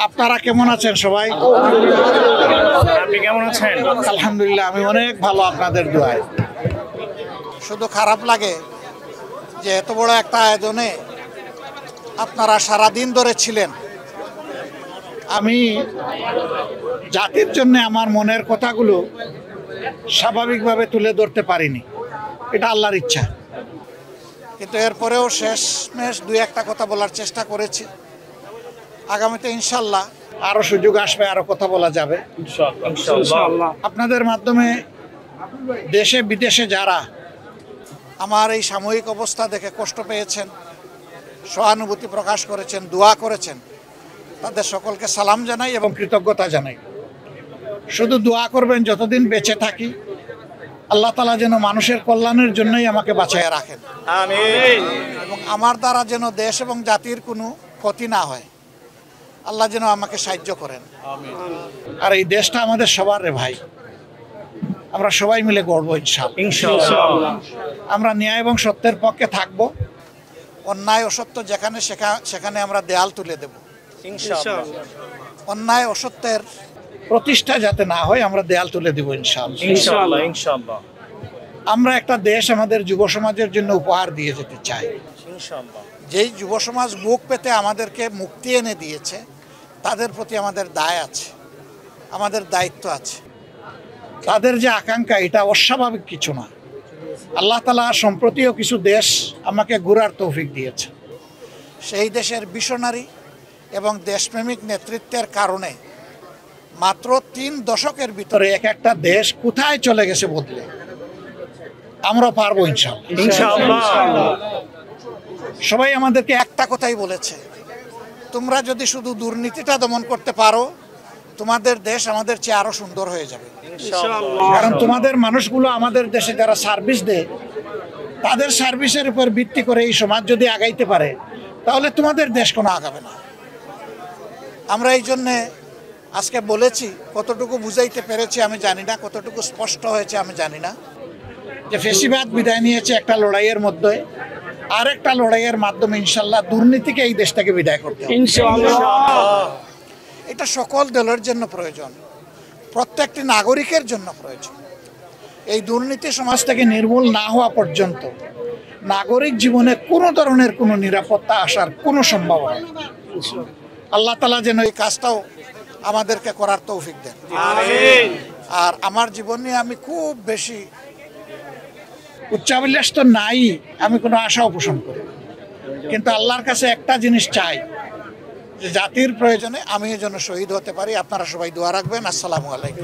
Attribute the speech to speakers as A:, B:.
A: আপনারা কেমন আছেন সবাই?
B: আপনি কেমন আছেন?
A: আলহামদুলিল্লাহ, আমি অনেক ভালো আপনাদের দোয়ায়। শুধু খারাপ লাগে যে এত বড় একটা আয়োজনে আপনারা সারাদিন ধরে ছিলেন। আমি জাতির জন্য আমার মনের কথাগুলো স্বাভাবিকভাবে তুলে ধরতে পারিনি, এটা আল্লাহর ইচ্ছা। কিন্তু এরপরেও শেষমেশ দুই একটা কথা বলার চেষ্টা করেছি। আগামীতে ইনশাল্লাহ আরো সুযোগ আসবে, আরো কথা বলা যাবে
B: ইনশাআল্লাহ।
A: আপনাদের মাধ্যমে। দেশে বিদেশে যারা আমার এই সাময়িক অবস্থা দেখে কষ্ট পেয়েছেন, সহানুভূতি প্রকাশ করেছেন, দোয়া করেছেন, তাদের সকলকে সালাম জানাই এবং কৃতজ্ঞতা জানাই। শুধু দোয়া করবেন যতদিন বেঁচে থাকি, আল্লাহ তাআলা যেন মানুষের কল্যাণের জন্যই আমাকে বাঁচাইয়া রাখেন,
B: আমিন।
A: এবং আমার দ্বারা যেন দেশ এবং জাতির কোনো ক্ষতি না হয়, আল্লাহ যেন আমাকে সাহায্য করেন। আর এই দেশটা আমাদের সবার রে ভাই, আমরা সবাই মিলে গড়বো
B: ইনশাআল্লাহ।
A: আমরা ন্যায় এবং সত্যের পক্ষে থাকব। অন্যায় অসত্য যেখানে সেখানে আমরা দেয়াল তুলে দেব।
B: ইনশাআল্লাহ।
A: অন্যায় অসত্যের প্রতিষ্ঠা যাতে না হয়, আমরা দেয়াল তুলে দেব
B: ইনশাআল্লাহ। ইনশাআল্লাহ।
A: আমরা একটা দেশ আমাদের যুব সমাজের জন্য উপহার দিয়ে যেতে চাই।
B: ইনশাআল্লাহ।
A: যেই যুব সমাজ বুক পেতে আমাদেরকে মুক্তি এনে দিয়েছে, তাদের প্রতি আমাদের দায় আছে, আমাদের দায়িত্ব আছে। তাদের যে আকাঙ্ক্ষা, এটা অস্বাভাবিক কিছু না। আল্লাহ তাআলা সম্প্রতিও কিছু দেশ আমাকে ঘোরার তৌফিক দিয়েছে। সেই দেশের ভিশনারি এবং দেশপ্রেমিক নেতৃত্বের কারণে মাত্র 3 দশকের ভিতরে এক একটা দেশ কোথায় চলে গেছে বদলে। আমরা পারবো
B: ইনশাআল্লাহ।
A: সবাই আমাদেরকে একটা কথাই বলেছে, তোমরা যদি শুধু দুর্নীতিটা দমন করতে পারো, তোমাদের দেশ আমাদের চেয়ে আরো সুন্দর হয়ে যাবে। কারণ তোমাদের মানুষগুলো আমাদের দেশে যারা সার্ভিস দেয়, তাদের সার্ভিসের উপর ভিত্তি করে এই সমাজ যদি আগাইতে পারে, তাহলে তোমাদের দেশ কোনো আগাবে না। আমরা এই জন্যে আজকে বলেছি, কতটুকু বুঝাইতে পেরেছি আমি জানি না, কতটুকু স্পষ্ট হয়েছে আমি জানি না, যে ফেসিবাদ বিদায় নিয়েছে একটা লড়াইয়ের মধ্যে, আর একটা লড়াইয়ের মাধ্যমে ইনশাল্লাহ দুর্নীতিকে এই দেশটাকে বিদায় করতে হবে। এটা সকল দলের জন্য প্রয়োজন, প্রত্যেকটি নাগরিকের জন্য প্রয়োজন। এই দুর্নীতি সমাজ থেকে নির্মূল না হওয়া পর্যন্ত নাগরিক জীবনে কোনো ধরনের কোনো নিরাপত্তা আসার কোনো সম্ভাবনা নেই। আল্লাহ তাআলা যেন এই কাজটাও আমাদেরকে করার তৌফিক দেন। আর আমার জীবন নিয়ে আমি খুব বেশি উচ্চাভিলাষ তো নাই, আমি কোনো আশাও পোষণ করি, কিন্তু আল্লাহর কাছে একটা জিনিস চাই, যে জাতির প্রয়োজনে আমি এর জন্য শহীদ হতে পারি। আপনারা সবাই দোয়া রাখবেন। আসসালামু আলাইকুম।